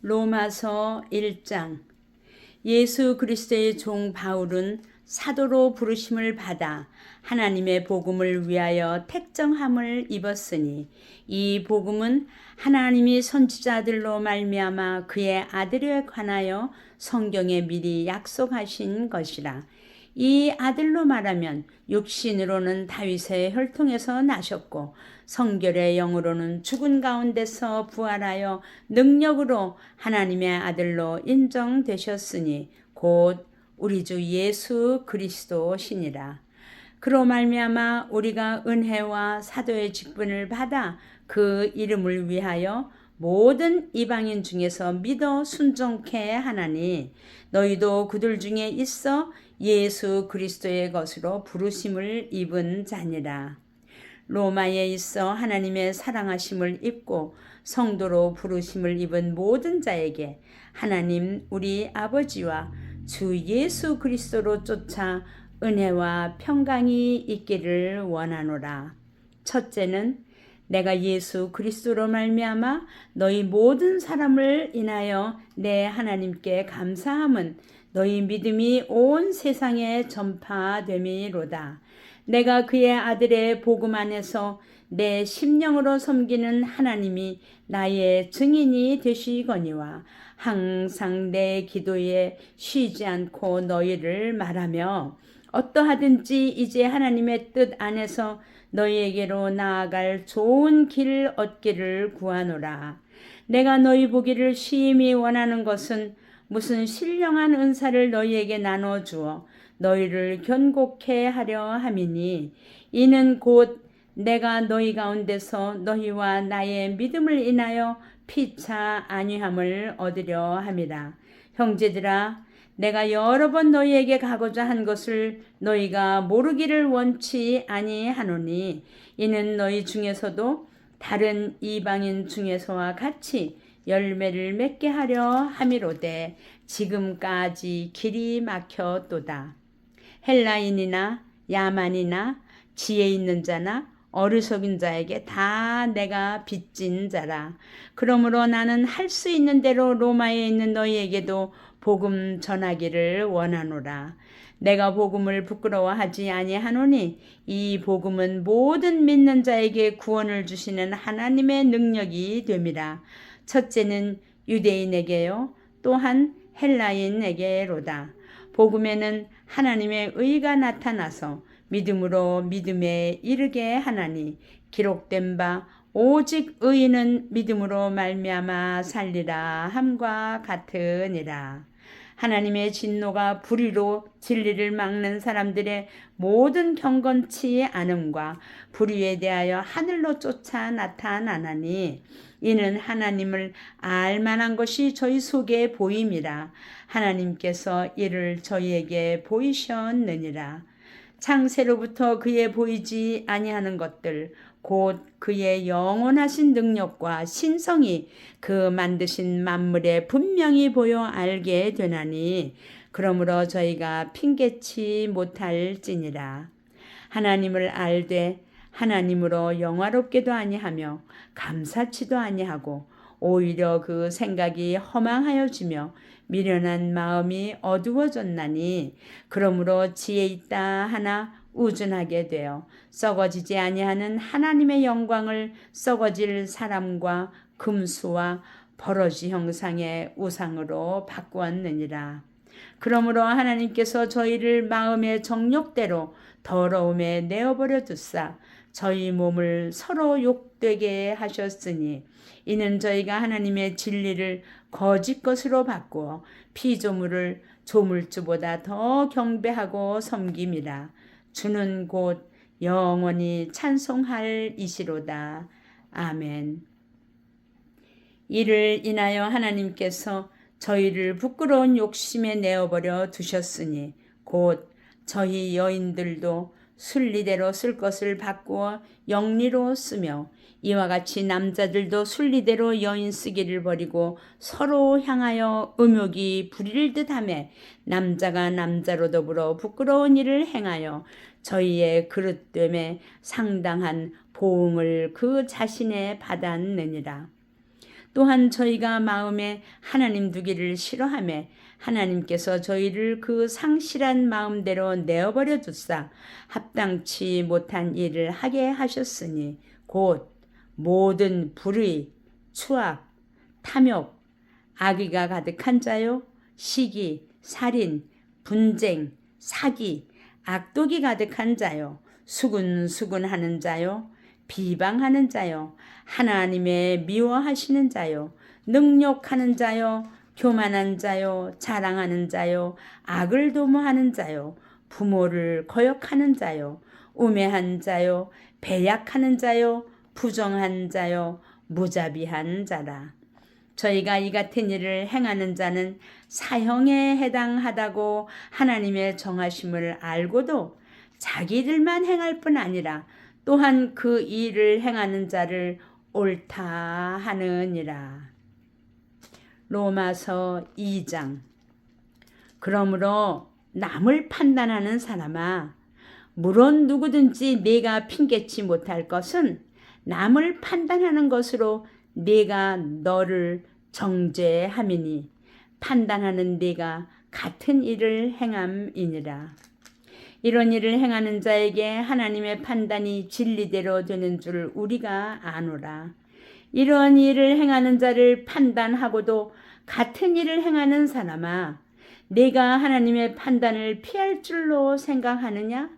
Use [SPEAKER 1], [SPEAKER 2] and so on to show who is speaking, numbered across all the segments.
[SPEAKER 1] 로마서 1장. 예수 그리스도의 종 바울은 사도로 부르심을 받아 하나님의 복음을 위하여 택정함을 입었으니 이 복음은 하나님이 선지자들로 말미암아 그의 아들에 관하여 성경에 미리 약속하신 것이라. 이 아들로 말하면 육신으로는 다윗의 혈통에서 나셨고 성결의 영으로는 죽은 가운데서 부활하여 능력으로 하나님의 아들로 인정되셨으니 곧 우리 주 예수 그리스도시니라. 그로 말미암아 우리가 은혜와 사도의 직분을 받아 그 이름을 위하여 모든 이방인 중에서 믿어 순종케 하나니 너희도 그들 중에 있어 예수 그리스도의 것으로 부르심을 입은 자니라. 로마에 있어 하나님의 사랑하심을 입고 성도로 부르심을 입은 모든 자에게 하나님 우리 아버지와 주 예수 그리스도로 쫓아 은혜와 평강이 있기를 원하노라. 첫째는 내가 예수 그리스도로 말미암아 너희 모든 사람을 인하여 내 하나님께 감사함은 너희 믿음이 온 세상에 전파됨이로다. 내가 그의 아들의 복음 안에서 내 심령으로 섬기는 하나님이 나의 증인이 되시거니와 항상 내 기도에 쉬지 않고 너희를 말하며 어떠하든지 이제 하나님의 뜻 안에서 너희에게로 나아갈 좋은 길 얻기를 구하노라. 내가 너희 보기를 심히 원하는 것은 무슨 신령한 은사를 너희에게 나눠주어 너희를 견고케 하려 함이니 이는 곧 내가 너희 가운데서 너희와 나의 믿음을 인하여 피차 안위함을 얻으려 함이라. 형제들아, 내가 여러 번 너희에게 가고자 한 것을 너희가 모르기를 원치 아니하노니 이는 너희 중에서도 다른 이방인 중에서와 같이 열매를 맺게 하려 함이로되 지금까지 길이 막혔도다. 헬라인이나 야만이나 지혜 있는 자나 어리석은 자에게 다 내가 빚진 자라. 그러므로 나는 할 수 있는 대로 로마에 있는 너희에게도 복음 전하기를 원하노라. 내가 복음을 부끄러워하지 아니하노니 이 복음은 모든 믿는 자에게 구원을 주시는 하나님의 능력이 됨이라. 첫째는 유대인에게요 또한 헬라인에게로다. 복음에는 하나님의 의가 나타나서 믿음으로 믿음에 이르게 하나니 기록된 바 오직 의인은 믿음으로 말미암아 살리라 함과 같으니라. 하나님의 진노가 불의로 진리를 막는 사람들의 모든 경건치 않음과 불의에 대하여 하늘로 쫓아 나타나나니 이는 하나님을 알 만한 것이 저희 속에 보임이라. 하나님께서 이를 저희에게 보이셨느니라. 창세로부터 그의 보이지 아니하는 것들 곧 그의 영원하신 능력과 신성이 그 만드신 만물에 분명히 보여 알게 되나니 그러므로 저희가 핑계치 못할지니라. 하나님을 알되 하나님으로 영화롭게도 아니하며 감사치도 아니하고 오히려 그 생각이 허망하여지며 미련한 마음이 어두워졌나니 그러므로 지혜 있다 하나 우준하게 되어 썩어지지 아니하는 하나님의 영광을 썩어질 사람과 금수와 버러지 형상의 우상으로 바꾸었느니라. 그러므로 하나님께서 저희를 마음의 정욕대로 더러움에 내어버려 두사 저희 몸을 서로 욕되게 하셨으니 이는 저희가 하나님의 진리를 거짓 것으로 바꾸어 피조물을 조물주보다 더 경배하고 섬김이라. 주는 곧 영원히 찬송할 이시로다. 아멘. 이를 인하여 하나님께서 저희를 부끄러운 욕심에 내어버려 두셨으니 곧 저희 여인들도 순리대로 쓸 것을 바꾸어 영리로 쓰며 이와 같이 남자들도 순리대로 여인 쓰기를 버리고 서로 향하여 음욕이 부릴 듯하며 남자가 남자로 더불어 부끄러운 일을 행하여 저희의 그릇됨에 상당한 보응을 그 자신에 받았느니라. 또한 저희가 마음에 하나님 두기를 싫어하며 하나님께서 저희를 그 상실한 마음대로 내어버려 두사 합당치 못한 일을 하게 하셨으니 곧 모든 불의, 추악, 탐욕, 악의가 가득한 자요, 시기, 살인, 분쟁, 사기, 악독이 가득한 자요, 수군수군하는 자요, 비방하는 자요, 하나님의 미워하시는 자요, 능욕하는 자요, 교만한 자요, 자랑하는 자요, 악을 도모하는 자요, 부모를 거역하는 자요, 우매한 자요, 배약하는 자요, 부정한 자요, 무자비한 자라. 저희가 이 같은 일을 행하는 자는 사형에 해당하다고 하나님의 정하심을 알고도 자기들만 행할 뿐 아니라 또한 그 일을 행하는 자를 옳다 하느니라. 로마서 2장. 그러므로 남을 판단하는 사람아, 물론 누구든지 네가 핑계치 못할 것은 남을 판단하는 것으로 네가 너를 정죄함이니 판단하는 네가 같은 일을 행함이니라. 이런 일을 행하는 자에게 하나님의 판단이 진리대로 되는 줄 우리가 아노라. 이런 일을 행하는 자를 판단하고도 같은 일을 행하는 사람아, 네가 하나님의 판단을 피할 줄로 생각하느냐?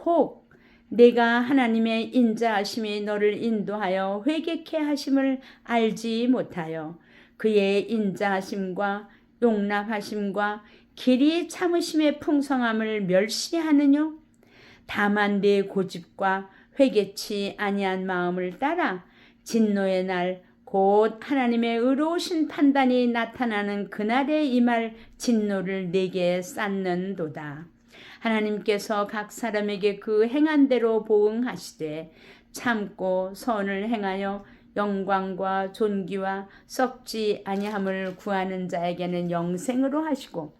[SPEAKER 1] 혹 내가 하나님의 인자하심이 너를 인도하여 회개케 하심을 알지 못하여 그의 인자하심과 용납하심과 길이 참으심의 풍성함을 멸시하느뇨? 다만 내 고집과 회개치 아니한 마음을 따라 진노의 날 곧 하나님의 의로우신 판단이 나타나는 그날에 임할 진노를 내게 쌓는도다. 하나님께서 각 사람에게 그 행한 대로 보응하시되 참고 선을 행하여 영광과 존귀와 썩지 아니함을 구하는 자에게는 영생으로 하시고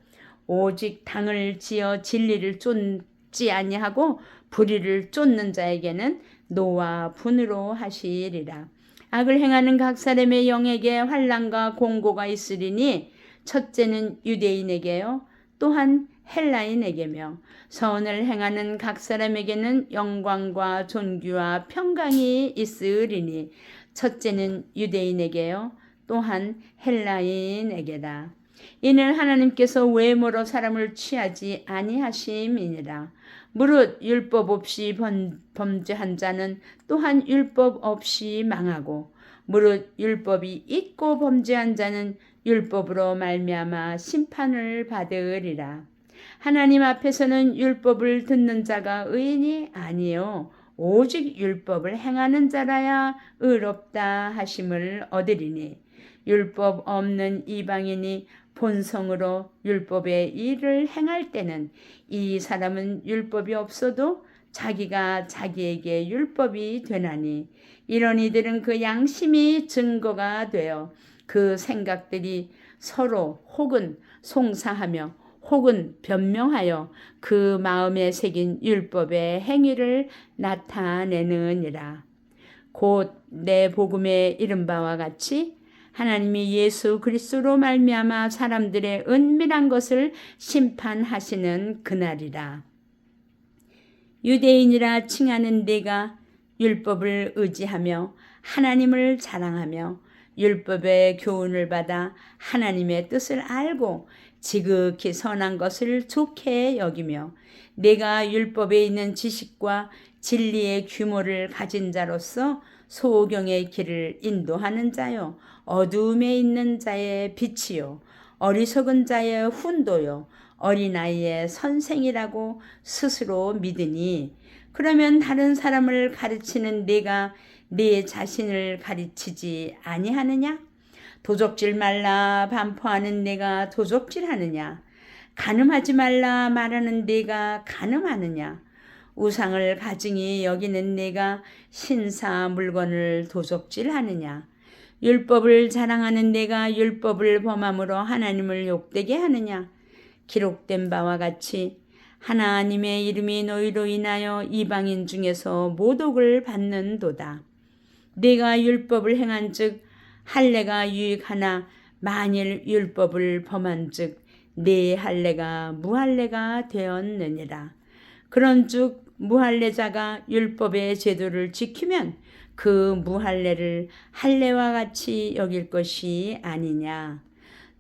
[SPEAKER 1] 오직 당을 지어 진리를 쫓지 아니하고 불의를 쫓는 자에게는 노와 분으로 하시리라. 악을 행하는 각 사람의 영에게 환난과 공고가 있으리니 첫째는 유대인에게요 또한 헬라인에게며 선을 행하는 각 사람에게는 영광과 존귀와 평강이 있으리니 첫째는 유대인에게요 또한 헬라인에게라. 이는 하나님께서 외모로 사람을 취하지 아니하심이니라. 무릇 율법 없이 범죄한 자는 또한 율법 없이 망하고 무릇 율법이 있고 범죄한 자는 율법으로 말미암아 심판을 받으리라. 하나님 앞에서는 율법을 듣는 자가 의인이 아니요 오직 율법을 행하는 자라야 의롭다 하심을 얻으리니 율법 없는 이방인이 본성으로 율법의 일을 행할 때는 이 사람은 율법이 없어도 자기가 자기에게 율법이 되나니 이런 이들은 그 양심이 증거가 되어 그 생각들이 서로 혹은 송사하며 혹은 변명하여 그 마음에 새긴 율법의 행위를 나타내느니라. 곧 내 복음에 이른 바와 같이 하나님이 예수 그리스도로 말미암아 사람들의 은밀한 것을 심판하시는 그날이라. 유대인이라 칭하는 네가 율법을 의지하며 하나님을 자랑하며 율법의 교훈을 받아 하나님의 뜻을 알고 지극히 선한 것을 좋게 여기며 내가 율법에 있는 지식과 진리의 규모를 가진 자로서 소경의 길을 인도하는 자요 어두움에 있는 자의 빛이요 어리석은 자의 훈도요 어린아이의 선생이라고 스스로 믿으니 그러면 다른 사람을 가르치는 네가 네 자신을 가르치지 아니하느냐? 도적질 말라 반포하는 네가 도적질하느냐? 간음하지 말라 말하는 네가 간음하느냐? 우상을 가증히 여기는 네가 신사 물건을 도적질하느냐? 율법을 자랑하는 네가 율법을 범함으로 하나님을 욕되게 하느냐? 기록된 바와 같이 하나님의 이름이 너희로 인하여 이방인 중에서 모독을 받는도다. 네가 율법을 행한즉 할례가 유익하나 만일 율법을 범한즉 네 할례가 무할례가 되었느니라. 그런즉 무할례자가 율법의 제도를 지키면 그 무할례를 할례와 같이 여길 것이 아니냐.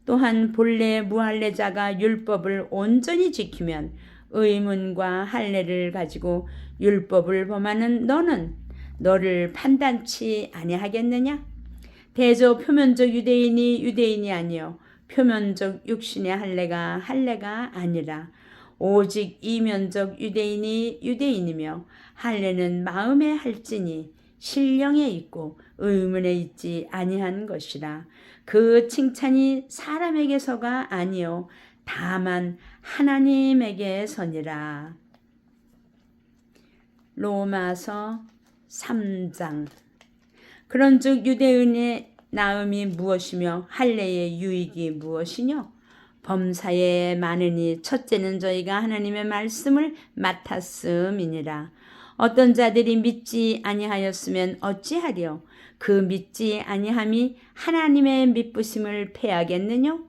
[SPEAKER 1] 또한 본래 무할례자가 율법을 온전히 지키면 의문과 할례를 가지고 율법을 범하는 너는 너를 판단치 아니하겠느냐? 대저 표면적 유대인이 유대인이 아니요 표면적 육신의 할례가 아니라 오직 이면적 유대인이 유대인이며 할례는 마음에 할지니 신령에 있고 의문에 있지 아니한 것이라. 그 칭찬이 사람에게서가 아니요 다만 하나님에게서니라. 로마서 3장. 그런즉 유대인의 나음이 무엇이며 할례의 유익이 무엇이뇨? 범사에 많으니 첫째는 저희가 하나님의 말씀을 맡았음이니라. 어떤 자들이 믿지 아니하였으면 어찌하리요? 그 믿지 아니함이 하나님의 믿부심을 패하겠느뇨?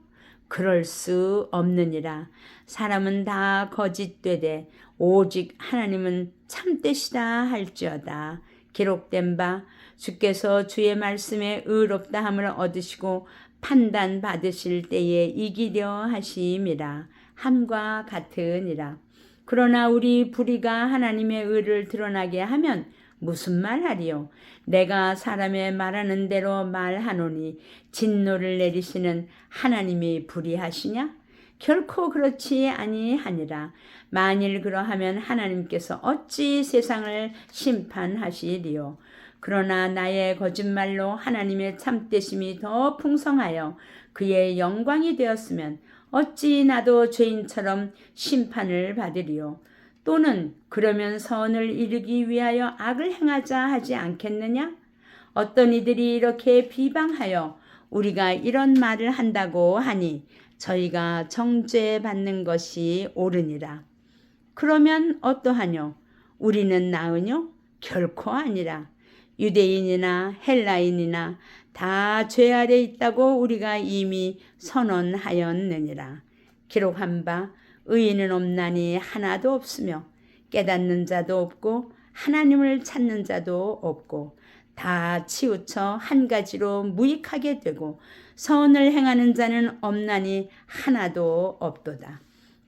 [SPEAKER 1] 그럴 수 없느니라. 사람은 다 거짓되되 오직 하나님은 참되시다 할지어다. 기록된 바 주께서 주의 말씀에 의롭다 함을 얻으시고 판단 받으실 때에 이기려 하심이라. 함과 같으니라. 그러나 우리 불의가 하나님의 의를 드러나게 하면 무슨 말하리요? 내가 사람의 말하는 대로 말하노니 진노를 내리시는 하나님이 불의하시냐? 결코 그렇지 아니하니라. 만일 그러하면 하나님께서 어찌 세상을 심판하시리요? 그러나 나의 거짓말로 하나님의 참되심이 더 풍성하여 그의 영광이 되었으면 어찌 나도 죄인처럼 심판을 받으리요? 또는 그러면 선을 이루기 위하여 악을 행하자 하지 않겠느냐? 어떤 이들이 이렇게 비방하여 우리가 이런 말을 한다고 하니 저희가 정죄받는 것이 옳으니라. 그러면 어떠하뇨? 우리는 나으뇨? 결코 아니라. 유대인이나 헬라인이나 다 죄 아래 있다고 우리가 이미 선언하였느니라. 기록한 바 의인은 없나니 하나도 없으며 깨닫는 자도 없고 하나님을 찾는 자도 없고 다 치우쳐 한 가지로 무익하게 되고 선을 행하는 자는 없나니 하나도 없도다.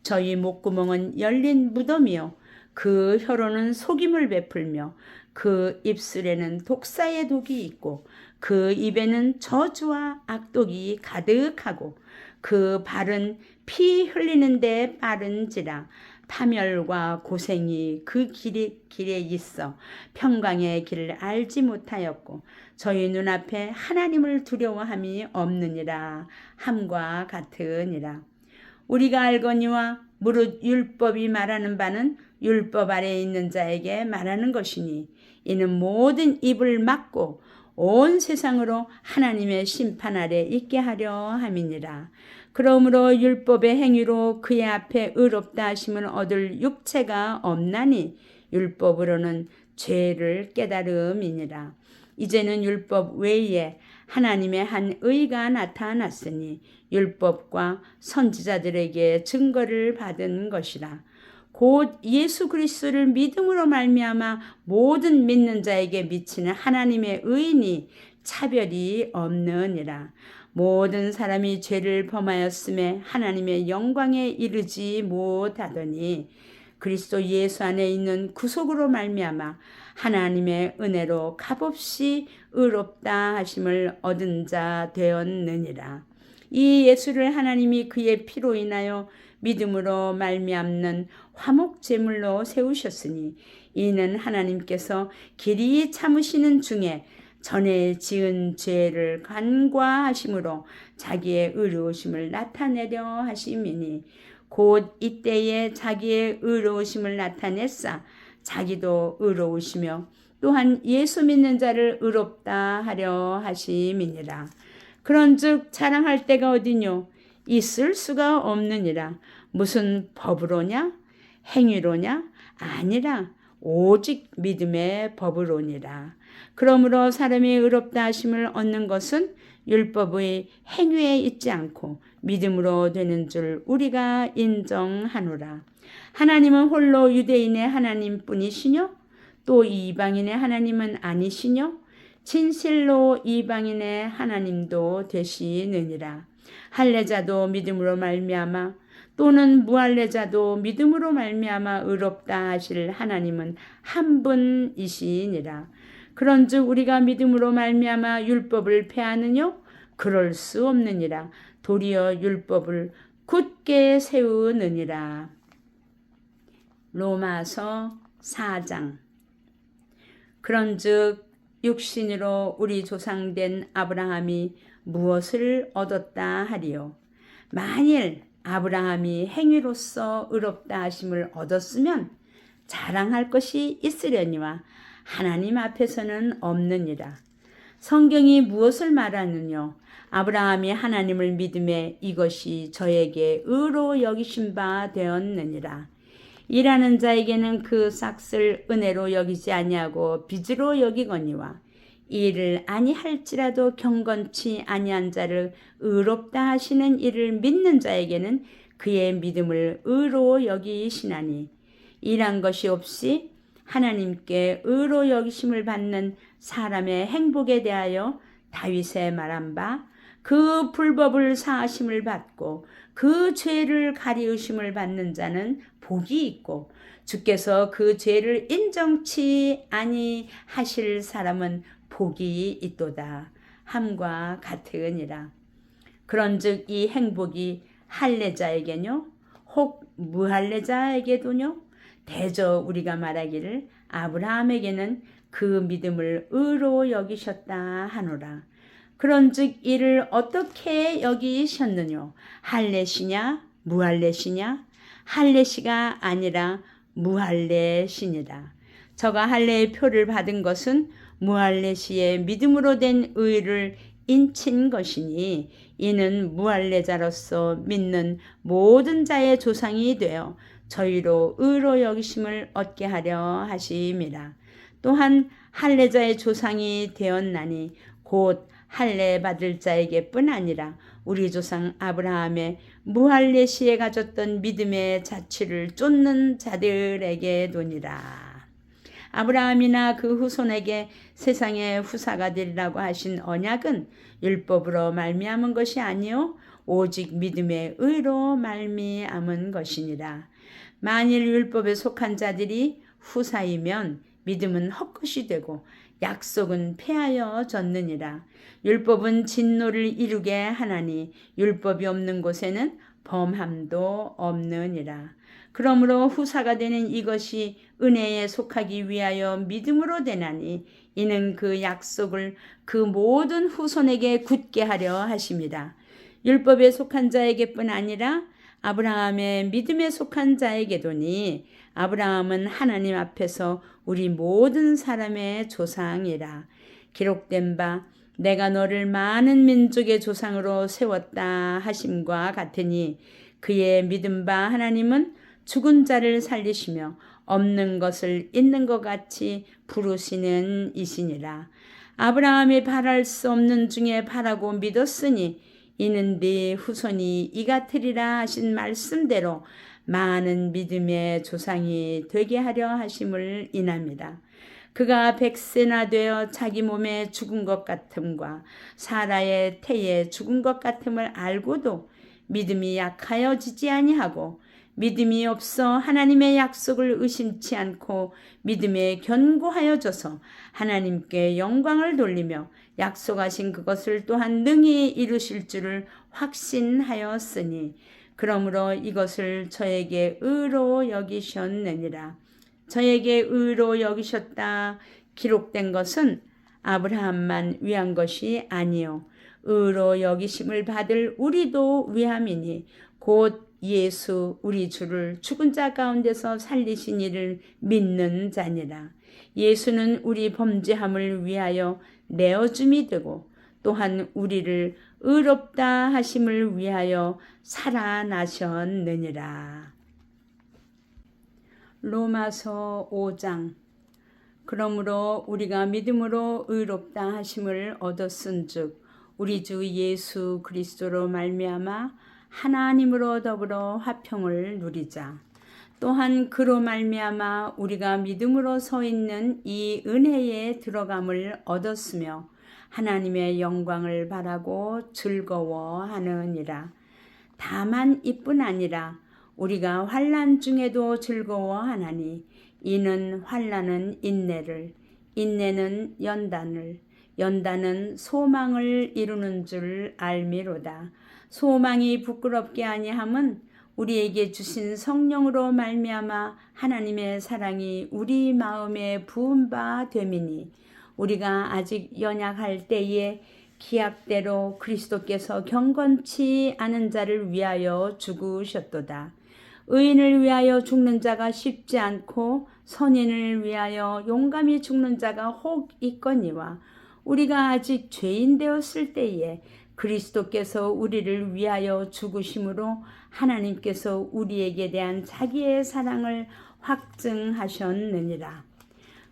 [SPEAKER 1] 저희 목구멍은 열린 무덤이요 그 혀로는 속임을 베풀며 그 입술에는 독사의 독이 있고 그 입에는 저주와 악독이 가득하고 그 발은 피 흘리는데 빠른지라. 파멸과 고생이 그 길에 있어 평강의 길을 알지 못하였고 저희 눈앞에 하나님을 두려워함이 없느니라. 함과 같으니라. 우리가 알거니와 무릇 율법이 말하는 바는 율법 아래에 있는 자에게 말하는 것이니 이는 모든 입을 막고 온 세상으로 하나님의 심판 아래 있게 하려 함이니라. 그러므로 율법의 행위로 그의 앞에 의롭다 하심을 얻을 육체가 없나니 율법으로는 죄를 깨달음이니라. 이제는 율법 외에 하나님의 한 의가 나타났으니 율법과 선지자들에게 증거를 받은 것이라. 곧 예수 그리스도를 믿음으로 말미암아 모든 믿는 자에게 미치는 하나님의 의인이 차별이 없느니라. 모든 사람이 죄를 범하였음에 하나님의 영광에 이르지 못하더니 그리스도 예수 안에 있는 구속으로 말미암아 하나님의 은혜로 값없이 의롭다 하심을 얻은 자 되었느니라. 이 예수를 하나님이 그의 피로 인하여 믿음으로 말미암는 화목 제물로 세우셨으니 이는 하나님께서 길이 참으시는 중에 전에 지은 죄를 간과하심으로 자기의 의로우심을 나타내려 하심이니 곧 이때에 자기의 의로우심을 나타냈사 자기도 의로우시며 또한 예수 믿는 자를 의롭다 하려 하심이니라. 그런즉 자랑할 때가 어디뇨? 있을 수가 없느니라. 무슨 법으로냐? 행위로냐? 아니라 오직 믿음의 법으로니라. 그러므로 사람이 의롭다 하심을 얻는 것은 율법의 행위에 있지 않고 믿음으로 되는 줄 우리가 인정하노라. 하나님은 홀로 유대인의 하나님뿐이시뇨? 또 이방인의 하나님은 아니시뇨? 진실로 이방인의 하나님도 되시느니라. 할례자도 믿음으로 말미암아 또는 무할례자도 믿음으로 말미암아 의롭다 하실 하나님은 한 분이시니라. 그런즉 우리가 믿음으로 말미암아 율법을 폐하느뇨? 그럴 수 없느니라. 도리어 율법을 굳게 세우느니라. 로마서 4장. 그런즉 육신으로 우리 조상된 아브라함이 무엇을 얻었다 하리요? 만일 아브라함이 행위로서 의롭다 하심을 얻었으면 자랑할 것이 있으려니와 하나님 앞에서는 없느니라. 성경이 무엇을 말하느뇨? 아브라함이 하나님을 믿음에 이것이 저에게 의로 여기신 바 되었느니라. 일하는 자에게는 그 삭을 은혜로 여기지 아니하고 빚으로 여기거니와 일을 아니할지라도 경건치 아니한 자를 의롭다 하시는 이를 믿는 자에게는 그의 믿음을 의로 여기시나니 일한 것이 없이 하나님께 의로 여기심을 받는 사람의 행복에 대하여 다윗의 말한 바 그 불법을 사하심을 받고 그 죄를 가리우심을 받는 자는 복이 있고 주께서 그 죄를 인정치 아니하실 사람은 복이 있도다 함과 같으니라. 그런즉 이 행복이 할례자에게뇨 혹 무할례자에게도뇨? 대저 우리가 말하기를 아브라함에게는 그 믿음을 의로 여기셨다 하노라. 그런즉 이를 어떻게 여기셨느뇨? 할례시냐 무할례시냐? 할례시가 아니라 무할례시니라. 저가 할례의 표를 받은 것은 무할례시의 믿음으로 된 의를 인친 것이니 이는 무할례자로서 믿는 모든 자의 조상이 되어 저희로 의로 여기심을 얻게 하려 하심이라. 또한 할례자의 조상이 되었나니 곧 할례 받을 자에게뿐 아니라 우리 조상 아브라함의 무할례시에 가졌던 믿음의 자취를 쫓는 자들에게도니라. 아브라함이나 그 후손에게 세상의 후사가 되리라고 하신 언약은 율법으로 말미암은 것이 아니요 오직 믿음의 의로 말미암은 것이니라. 만일 율법에 속한 자들이 후사이면 믿음은 헛것이 되고 약속은 폐하여 졌느니라. 율법은 진노를 이루게 하나니 율법이 없는 곳에는 범함도 없느니라. 그러므로 후사가 되는 이것이 은혜에 속하기 위하여 믿음으로 되나니 이는 그 약속을 그 모든 후손에게 굳게 하려 하심이라. 율법에 속한 자에게뿐 아니라 아브라함의 믿음에 속한 자에게도니 아브라함은 하나님 앞에서 우리 모든 사람의 조상이라. 기록된 바 내가 너를 많은 민족의 조상으로 세웠다 하심과 같으니 그의 믿음 바 하나님은 죽은 자를 살리시며 없는 것을 있는 것 같이 부르시는 이시니라. 아브라함이 바랄 수 없는 중에 바라고 믿었으니 이는 네 후손이 이 같으리라 하신 말씀대로 많은 믿음의 조상이 되게 하려 하심을 인합니다. 그가 100세나 되어 자기 몸에 죽은 것 같음과 사라의 태에 죽은 것 같음을 알고도 믿음이 약하여지지 아니하고 믿음이 없어 하나님의 약속을 의심치 않고 믿음에 견고하여져서 하나님께 영광을 돌리며 약속하신 그것을 또한 능히 이루실 줄을 확신하였으니 그러므로 이것을 저에게 의로 여기셨느니라. 저에게 의로 여기셨다 기록된 것은 아브라함만 위한 것이 아니요 의로 여기심을 받을 우리도 위함이니 곧 예수 우리 주를 죽은 자 가운데서 살리신 이를 믿는 자니라. 예수는 우리 범죄함을 위하여 내어줌이 되고 또한 우리를 의롭다 하심을 위하여 살아나셨느니라. 로마서 5장. 그러므로 우리가 믿음으로 의롭다 하심을 얻었은즉 우리 주 예수 그리스도로 말미암아 하나님으로 더불어 화평을 누리자. 또한 그로 말미암아 우리가 믿음으로 서 있는 이 은혜에 들어감을 얻었으며 하나님의 영광을 바라고 즐거워하느니라. 다만 이뿐 아니라 우리가 환난 중에도 즐거워하나니 이는 환난은 인내를, 인내는 연단을, 연단은 소망을 이루는 줄 알미로다. 소망이 부끄럽게 아니함은 우리에게 주신 성령으로 말미암아 하나님의 사랑이 우리 마음에 부은 바 됨이니 우리가 아직 연약할 때에 기약대로 그리스도께서 경건치 않은 자를 위하여 죽으셨도다. 의인을 위하여 죽는 자가 쉽지 않고 선인을 위하여 용감히 죽는 자가 혹 있거니와 우리가 아직 죄인 되었을 때에 그리스도께서 우리를 위하여 죽으심으로 하나님께서 우리에게 대한 자기의 사랑을 확증하셨느니라.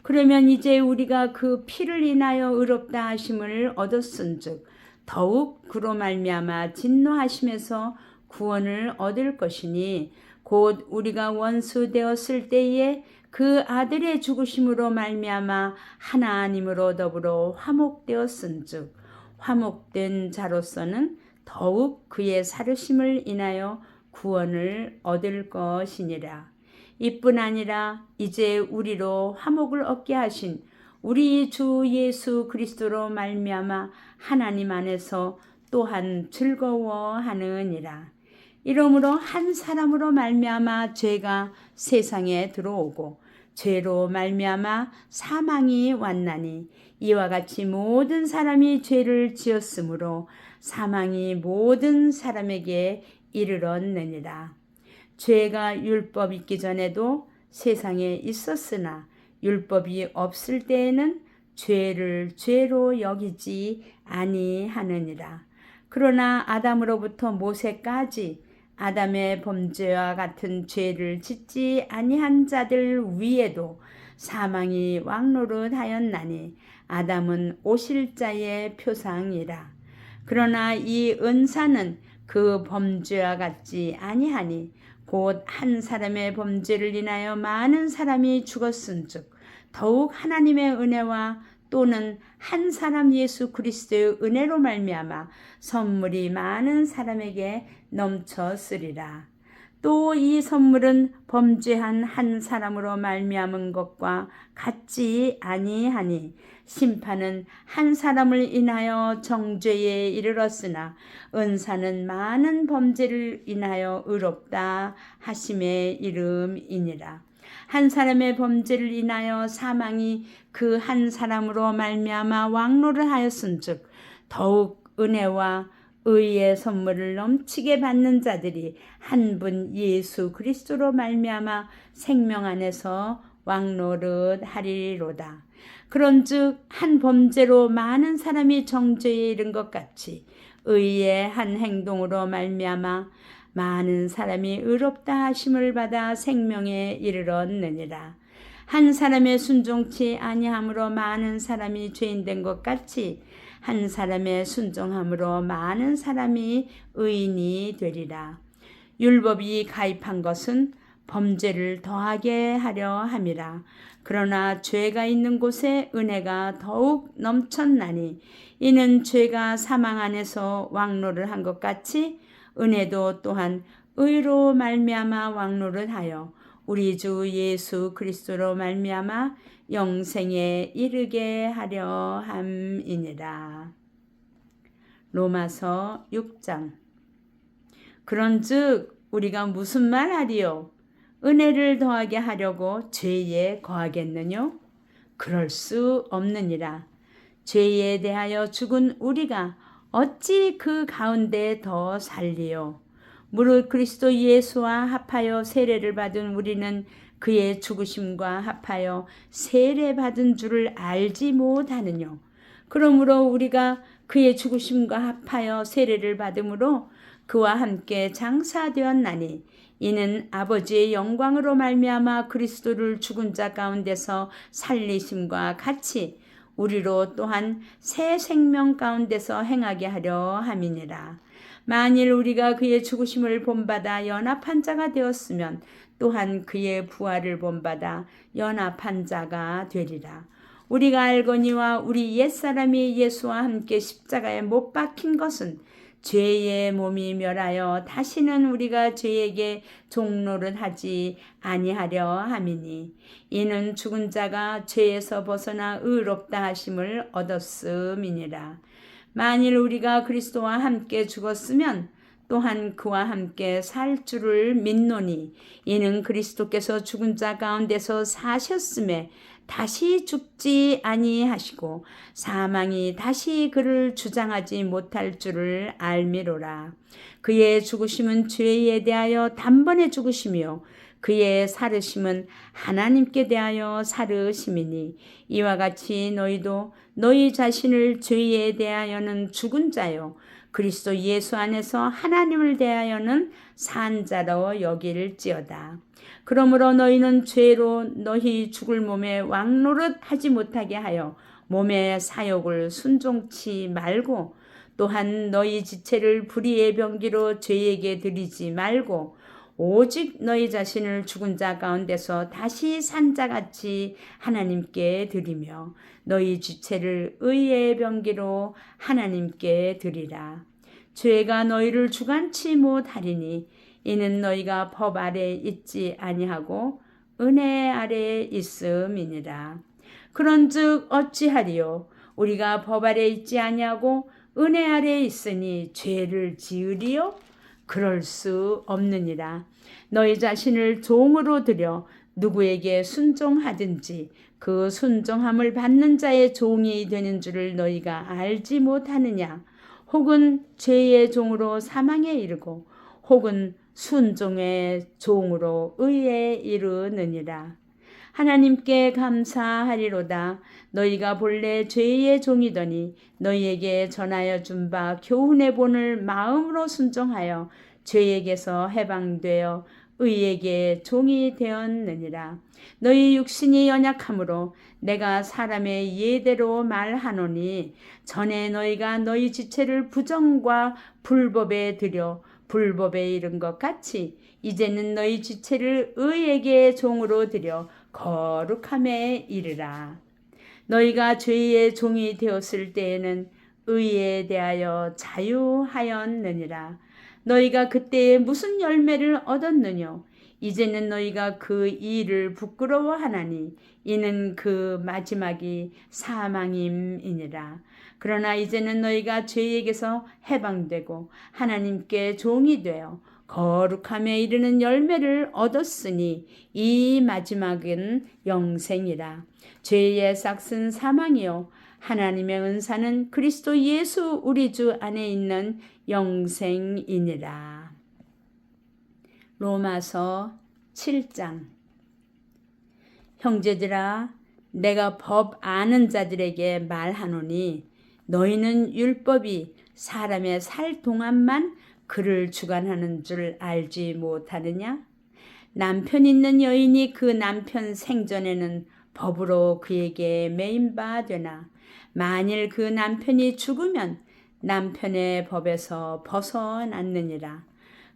[SPEAKER 1] 그러면 이제 우리가 그 피를 인하여 의롭다 하심을 얻었은즉 더욱 그로 말미암아 진노하심에서 구원을 얻을 것이니 곧 우리가 원수 되었을 때에 그 아들의 죽으심으로 말미암아 하나님으로 더불어 화목되었은즉 화목된 자로서는 더욱 그의 살으심을 인하여 구원을 얻을 것이니라. 이뿐 아니라 이제 우리로 화목을 얻게 하신 우리 주 예수 그리스도로 말미암아 하나님 안에서 또한 즐거워하느니라. 이러므로 한 사람으로 말미암아 죄가 세상에 들어오고 죄로 말미암아 사망이 왔나니 이와 같이 모든 사람이 죄를 지었으므로 사망이 모든 사람에게 이르렀느니라. 죄가 율법 있기 전에도 세상에 있었으나 율법이 없을 때에는 죄를 죄로 여기지 아니하느니라. 그러나 아담으로부터 모세까지 아담의 범죄와 같은 죄를 짓지 아니한 자들 위에도 사망이 왕노릇하였나니 아담은 오실 자의 표상이라. 그러나 이 은사는 그 범죄와 같지 아니하니 곧 한 사람의 범죄를 인하여 많은 사람이 죽었은즉 더욱 하나님의 은혜와 또는 한 사람 예수 그리스도의 은혜로 말미암아 선물이 많은 사람에게 넘쳤으리라. 또 이 선물은 범죄한 한 사람으로 말미암은 것과 같지 아니하니 심판은 한 사람을 인하여 정죄에 이르렀으나 은사는 많은 범죄를 인하여 의롭다 하심의 이름이니라. 한 사람의 범죄를 인하여 사망이 그 한 사람으로 말미암아 왕노를 하였은즉 더욱 은혜와 의의 선물을 넘치게 받는 자들이 한 분 예수 그리스도로 말미암아 생명 안에서 왕노릇하리로다. 그런즉 한 범죄로 많은 사람이 정죄에 이른 것 같이 의의 한 행동으로 말미암아 많은 사람이 의롭다 하심을 받아 생명에 이르렀느니라. 한 사람의 순종치 아니함으로 많은 사람이 죄인된 것 같이 한 사람의 순종함으로 많은 사람이 의인이 되리라. 율법이 가입한 것은 범죄를 더하게 하려 함이라. 그러나 죄가 있는 곳에 은혜가 더욱 넘쳤나니 이는 죄가 사망 안에서 왕노를 한 것 같이 은혜도 또한 의로 말미암아 왕노를 하여 우리 주 예수 그리스도로 말미암아 영생에 이르게 하려 함이니라. 로마서 6장. 그런즉 우리가 무슨 말하리요? 은혜를 더하게 하려고 죄에 거하겠느뇨? 그럴 수 없느니라. 죄에 대하여 죽은 우리가 어찌 그 가운데 더 살리요? 무릇 그리스도 예수와 합하여 세례를 받은 우리는 그의 죽으심과 합하여 세례받은 줄을 알지 못하느뇨? 그러므로 우리가 그의 죽으심과 합하여 세례를 받음으로 그와 함께 장사되었나니 이는 아버지의 영광으로 말미암아 그리스도를 죽은 자 가운데서 살리심과 같이 우리로 또한 새 생명 가운데서 행하게 하려 함이니라. 만일 우리가 그의 죽으심을 본받아 연합한 자가 되었으면 또한 그의 부활을 본받아 연합한 자가 되리라. 우리가 알거니와 우리 옛사람이 예수와 함께 십자가에 못 박힌 것은 죄의 몸이 멸하여 다시는 우리가 죄에게 종노릇 하지 아니하려 함이니 이는 죽은 자가 죄에서 벗어나 의롭다 하심을 얻었음이니라. 만일 우리가 그리스도와 함께 죽었으면 또한 그와 함께 살 줄을 믿노니 이는 그리스도께서 죽은 자 가운데서 사셨음에 다시 죽지 아니하시고 사망이 다시 그를 주장하지 못할 줄을 알미로라. 그의 죽으심은 죄에 대하여 단번에 죽으시며 그의 살으심은 하나님께 대하여 살으심이니 이와 같이 너희도 너희 자신을 죄에 대하여는 죽은 자요 그리스도 예수 안에서 하나님을 대하여는 산 자로 여길지어다. 그러므로 너희는 죄로 너희 죽을 몸에 왕노릇 하지 못하게 하여 몸의 사욕을 순종치 말고 또한 너희 지체를 불의의 병기로 죄에게 드리지 말고 오직 너희 자신을 죽은 자 가운데서 다시 산 자같이 하나님께 드리며 너희 지체를 의의 병기로 하나님께 드리라. 죄가 너희를 주관치 못하리니 이는 너희가 법 아래 있지 아니하고 은혜 아래 있음이니라. 그런즉 어찌하리요? 우리가 법 아래 있지 아니하고 은혜 아래 있으니 죄를 지으리요? 그럴 수 없느니라. 너희 자신을 종으로 들여 누구에게 순종하든지 그 순종함을 받는 자의 종이 되는 줄을 너희가 알지 못하느냐? 혹은 죄의 종으로 사망에 이르고 혹은 순종의 종으로 의에 이르느니라. 하나님께 감사하리로다. 너희가 본래 죄의 종이더니 너희에게 전하여 준 바 교훈의 본을 마음으로 순종하여 죄에게서 해방되어 의에게 종이 되었느니라. 너희 육신이 연약함으로 내가 사람의 예대로 말하노니 전에 너희가 너희 지체를 부정과 불법에 들여 불법에 이른 것 같이 이제는 너희 지체를 의에게 종으로 들여 거룩함에 이르라. 너희가 죄의 종이 되었을 때에는 의에 대하여 자유하였느니라. 너희가 그때에 무슨 열매를 얻었느뇨? 이제는 너희가 그 일을 부끄러워하나니 이는 그 마지막이 사망임이니라. 그러나 이제는 너희가 죄에게서 해방되고 하나님께 종이 되어 거룩함에 이르는 열매를 얻었으니 이 마지막은 영생이라. 죄의 싹은 사망이요 하나님의 은사는 그리스도 예수 우리 주 안에 있는 영생이니라. 로마서 7장. 형제들아, 내가 법 아는 자들에게 말하노니 너희는 율법이 사람의 살 동안만 그를 주관하는 줄 알지 못하느냐? 남편 있는 여인이 그 남편 생전에는 법으로 그에게 매인바 되나 만일 그 남편이 죽으면 남편의 법에서 벗어났느니라.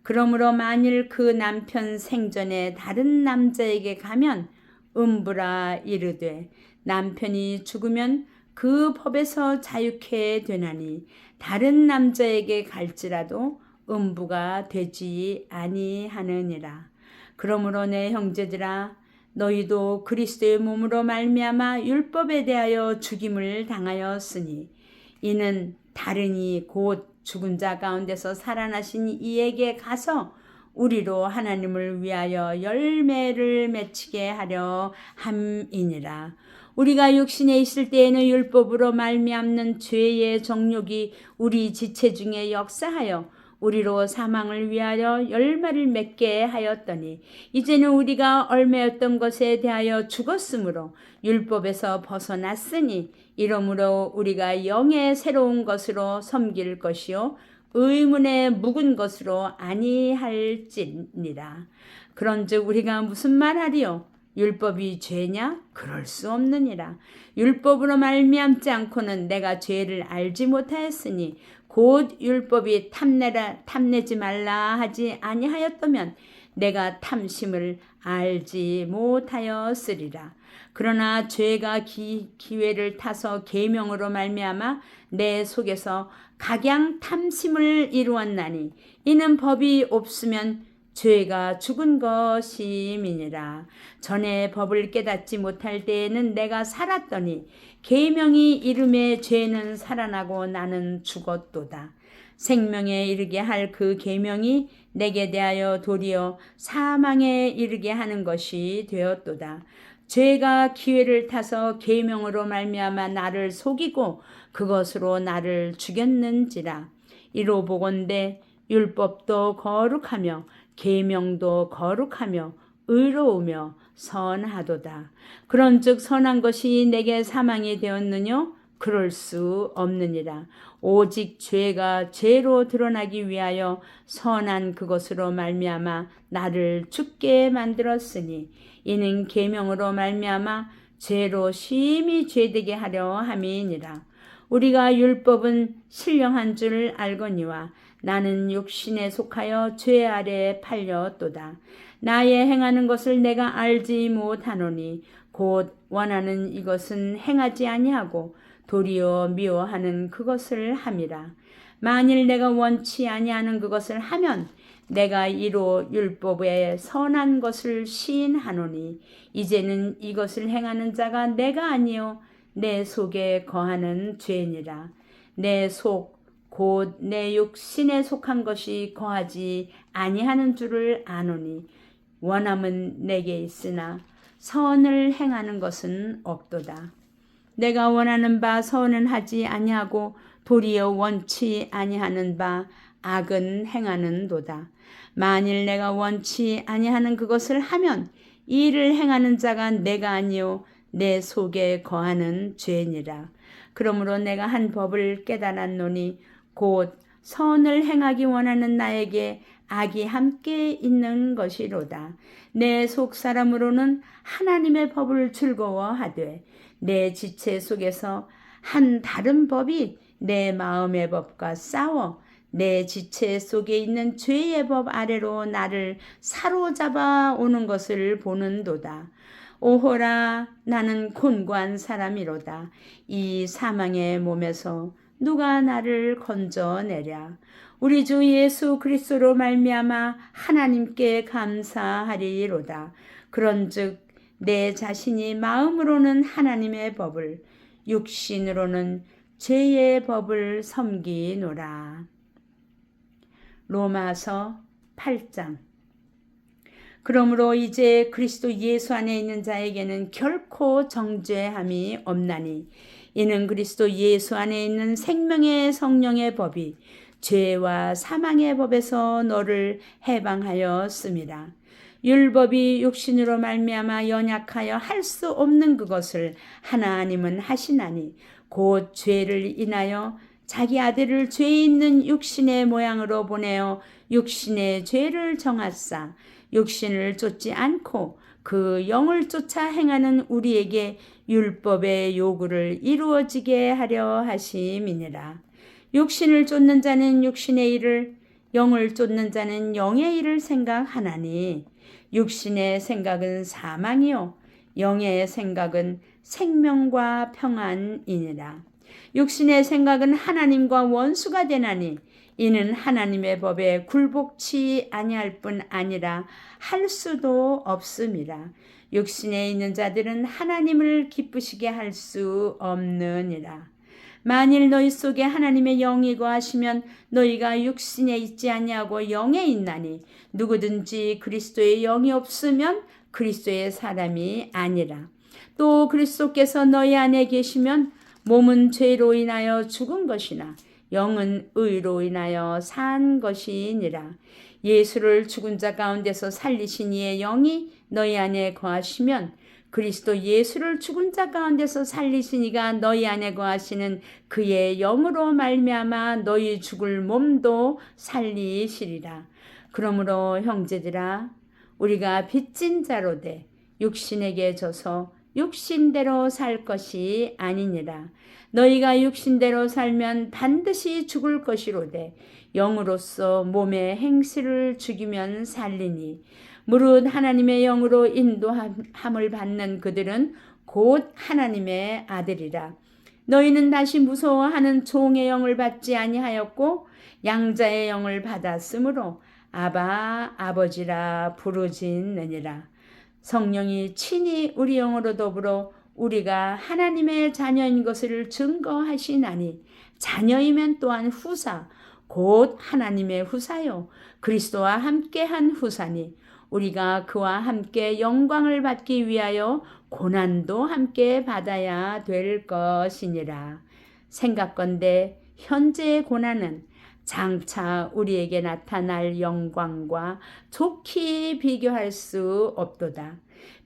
[SPEAKER 1] 그러므로 만일 그 남편 생전에 다른 남자에게 가면 음부라 이르되 남편이 죽으면 그 법에서 자유케 되나니 다른 남자에게 갈지라도 음부가 되지 아니하느니라. 그러므로 내 형제들아 너희도 그리스도의 몸으로 말미암아 율법에 대하여 죽임을 당하였으니 이는 다른이 곧 죽은 자 가운데서 살아나신 이에게 가서 우리로 하나님을 위하여 열매를 맺히게 하려 함이니라. 우리가 육신에 있을 때에는 율법으로 말미암는 죄의 정욕이 우리 지체 중에 역사하여 우리로 사망을 위하여 열매를 맺게 하였더니 이제는 우리가 얽매였던 것에 대하여 죽었으므로 율법에서 벗어났으니 이러므로 우리가 영의 새로운 것으로 섬길 것이요 의문의 묵은 것으로 아니할지니라. 그런즉 우리가 무슨 말하리요? 율법이 죄냐? 그럴 수 없느니라. 율법으로 말미암지 않고는 내가 죄를 알지 못하였으니 곧 율법이 탐내지 말라 하지 아니하였다면 내가 탐심을 알지 못하였으리라. 그러나 죄가 기회를 타서 계명으로 말미암아 내 속에서 각양 탐심을 이루었나니 이는 법이 없으면 죄가 죽은 것임이니라. 전에 법을 깨닫지 못할 때에는 내가 살았더니 계명이 이름에 죄는 살아나고 나는 죽었도다. 생명에 이르게 할 그 계명이 내게 대하여 도리어 사망에 이르게 하는 것이 되었도다. 죄가 기회를 타서 계명으로 말미암아 나를 속이고 그것으로 나를 죽였는지라. 이로 보건대 율법도 거룩하며 계명도 거룩하며 의로우며 선하도다. 그런즉 선한 것이 내게 사망이 되었느뇨? 그럴 수 없느니라. 오직 죄가 죄로 드러나기 위하여 선한 그것으로 말미암아 나를 죽게 만들었으니 이는 계명으로 말미암아 죄로 심히 죄되게 하려 함이니라. 우리가 율법은 신령한 줄 알거니와 나는 육신에 속하여 죄 아래에 팔렸도다. 나의 행하는 것을 내가 알지 못하노니 곧 원하는 이것은 행하지 아니하고 도리어 미워하는 그것을 함이라. 만일 내가 원치 아니하는 그것을 하면 내가 이로 율법에 선한 것을 시인하노니 이제는 이것을 행하는 자가 내가 아니요 내 속에 거하는 죄니라. 내 속 곧 내 육신에 속한 것이 거하지 아니하는 줄을 아노니 원함은 내게 있으나 선을 행하는 것은 없도다. 내가 원하는 바 선은 하지 아니하고 도리어 원치 아니하는 바 악은 행하는도다. 만일 내가 원치 아니하는 그것을 하면 이를 행하는 자가 내가 아니요 내 속에 거하는 죄니라. 그러므로 내가 한 법을 깨달았노니 곧 선을 행하기 원하는 나에게 악이 함께 있는 것이로다. 내 속 사람으로는 하나님의 법을 즐거워하되 내 지체 속에서 한 다른 법이 내 마음의 법과 싸워 내 지체 속에 있는 죄의 법 아래로 나를 사로잡아 오는 것을 보는도다. 오호라, 나는 곤고한 사람이로다. 이 사망의 몸에서 누가 나를 건져내랴. 우리 주 예수 그리스도로 말미암아 하나님께 감사하리로다. 그런즉 내 자신이 마음으로는 하나님의 법을, 육신으로는 죄의 법을 섬기노라. 로마서 8장. 그러므로 이제 그리스도 예수 안에 있는 자에게는 결코 정죄함이 없나니 이는 그리스도 예수 안에 있는 생명의 성령의 법이 죄와 사망의 법에서 너를 해방하였습니다. 율법이 육신으로 말미암아 연약하여 할 수 없는 그것을 하나님은 하시나니 곧 죄를 인하여 자기 아들을 죄 있는 육신의 모양으로 보내어 육신의 죄를 정하사 육신을 쫓지 않고 그 영을 쫓아 행하는 우리에게 율법의 요구를 이루어지게 하려 하심이니라. 육신을 쫓는 자는 육신의 일을, 영을 쫓는 자는 영의 일을 생각하나니 육신의 생각은 사망이요 영의 생각은 생명과 평안이니라. 육신의 생각은 하나님과 원수가 되나니 이는 하나님의 법에 굴복치 아니할 뿐 아니라 할 수도 없음이라. 육신에 있는 자들은 하나님을 기쁘시게 할 수 없느니라. 만일 너희 속에 하나님의 영이 거하시면 너희가 육신에 있지 아니하고 영에 있나니 누구든지 그리스도의 영이 없으면 그리스도의 사람이 아니라. 또 그리스도께서 너희 안에 계시면 몸은 죄로 인하여 죽은 것이나 영은 의로 인하여 산 것이니라. 예수를 죽은 자 가운데서 살리신 이의 영이 너희 안에 거하시면 그리스도 예수를 죽은 자 가운데서 살리신 이가 너희 안에 거하시는 그의 영으로 말미암아 너희 죽을 몸도 살리시리라. 그러므로 형제들아, 우리가 빚진 자로되 육신에게 져서 육신대로 살 것이 아니니라. 너희가 육신대로 살면 반드시 죽을 것이로되 영으로서 몸의 행실을 죽이면 살리니 무릇 하나님의 영으로 인도함을 받는 그들은 곧 하나님의 아들이라. 너희는 다시 무서워하는 종의 영을 받지 아니하였고 양자의 영을 받았으므로 아바 아버지라 부르짖느니라. 성령이 친히 우리 영으로 더불어 우리가 하나님의 자녀인 것을 증거하시나니 자녀이면 또한 후사 곧 하나님의 후사요 그리스도와 함께한 후사니 우리가 그와 함께 영광을 받기 위하여 고난도 함께 받아야 될 것이니라. 생각건대 현재의 고난은 장차 우리에게 나타날 영광과 좋게 비교할 수 없도다.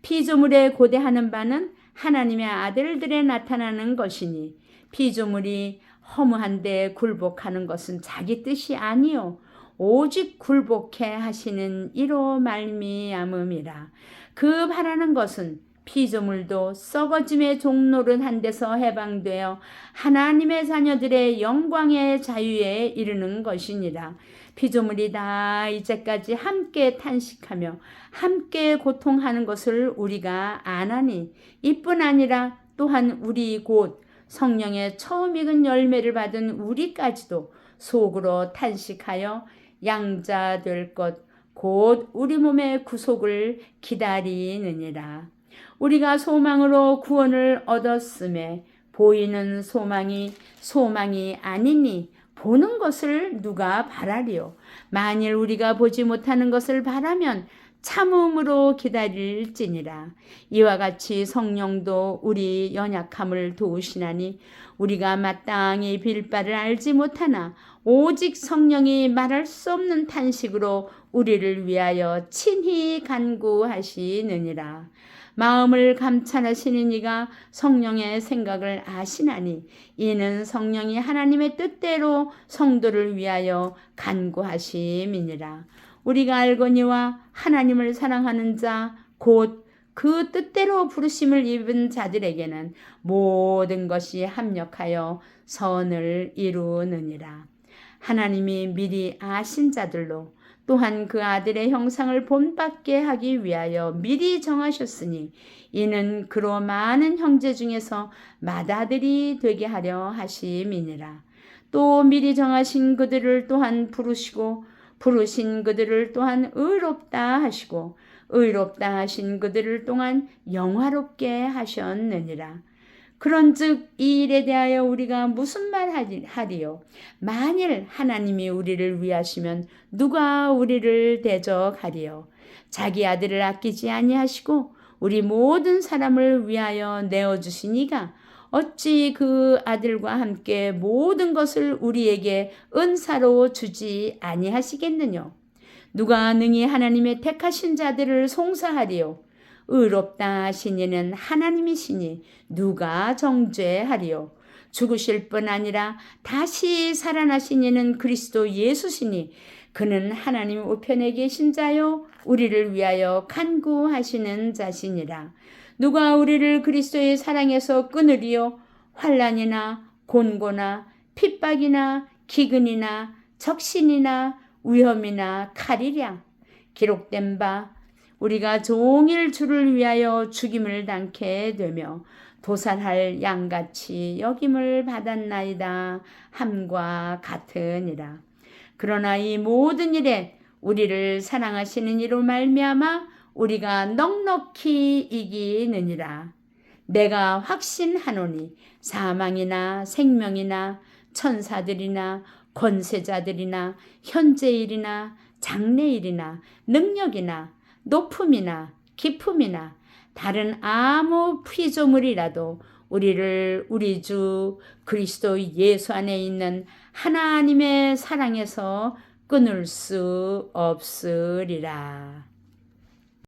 [SPEAKER 1] 피조물에 고대하는 바는 하나님의 아들들에 나타나는 것이니 피조물이 허무한데 굴복하는 것은 자기 뜻이 아니요 오직 굴복해 하시는 이로 말미암음이라. 그 바라는 것은 피조물도 썩어짐의 종노릇한 데서 해방되어 하나님의 자녀들의 영광의 자유에 이르는 것이니라. 피조물이 다 이제까지 함께 탄식하며 함께 고통하는 것을 우리가 아나니 이뿐 아니라 또한 우리 곧 성령의 처음 익은 열매를 받은 우리까지도 속으로 탄식하여 양자 될 것 곧 우리 몸의 구속을 기다리느니라. 우리가 소망으로 구원을 얻었음에 보이는 소망이 아니니 보는 것을 누가 바라리요. 만일 우리가 보지 못하는 것을 바라면 참음으로 기다릴지니라. 이와 같이 성령도 우리 연약함을 도우시나니 우리가 마땅히 빌 바를 알지 못하나 오직 성령이 말할 수 없는 탄식으로 우리를 위하여 친히 간구하시느니라. 마음을 감찰하시는 이가 성령의 생각을 아시나니 이는 성령이 하나님의 뜻대로 성도를 위하여 간구하심이니라. 우리가 알거니와 하나님을 사랑하는 자 곧 그 뜻대로 부르심을 입은 자들에게는 모든 것이 합력하여 선을 이루느니라. 하나님이 미리 아신 자들로 또한 그 아들의 형상을 본받게 하기 위하여 미리 정하셨으니 이는 그로 많은 형제 중에서 맏아들이 되게 하려 하심이니라. 또 미리 정하신 그들을 또한 부르시고 부르신 그들을 또한 의롭다 하시고 의롭다 하신 그들을 또한 영화롭게 하셨느니라. 그런즉 이 일에 대하여 우리가 무슨 말 하리요? 만일 하나님이 우리를 위하시면 누가 우리를 대적하리요? 자기 아들을 아끼지 아니하시고 우리 모든 사람을 위하여 내어주시니가 어찌 그 아들과 함께 모든 것을 우리에게 은사로 주지 아니하시겠느냐? 누가 능히 하나님의 택하신 자들을 송사하리요? 의롭다 하신 이는 하나님이시니 누가 정죄하리요? 죽으실 뿐 아니라 다시 살아나신 이는 그리스도 예수시니 그는 하나님 우편에 계신 자요 우리를 위하여 간구하시는 자시니라. 누가 우리를 그리스도의 사랑에서 끊으리요? 환난이나 곤고나 핍박이나 기근이나 적신이나 위험이나 칼이랴. 기록된 바 우리가 종일 주를 위하여 죽임을 당케 되며 도살할 양같이 여김을 받았나이다 함과 같으니라. 그러나 이 모든 일에 우리를 사랑하시는 이로 말미암아 우리가 넉넉히 이기느니라. 내가 확신하노니 사망이나 생명이나 천사들이나 권세자들이나 현재일이나 장래일이나 능력이나 높음이나 깊음이나 다른 아무 피조물이라도 우리를 우리 주 그리스도 예수 안에 있는 하나님의 사랑에서 끊을 수 없으리라.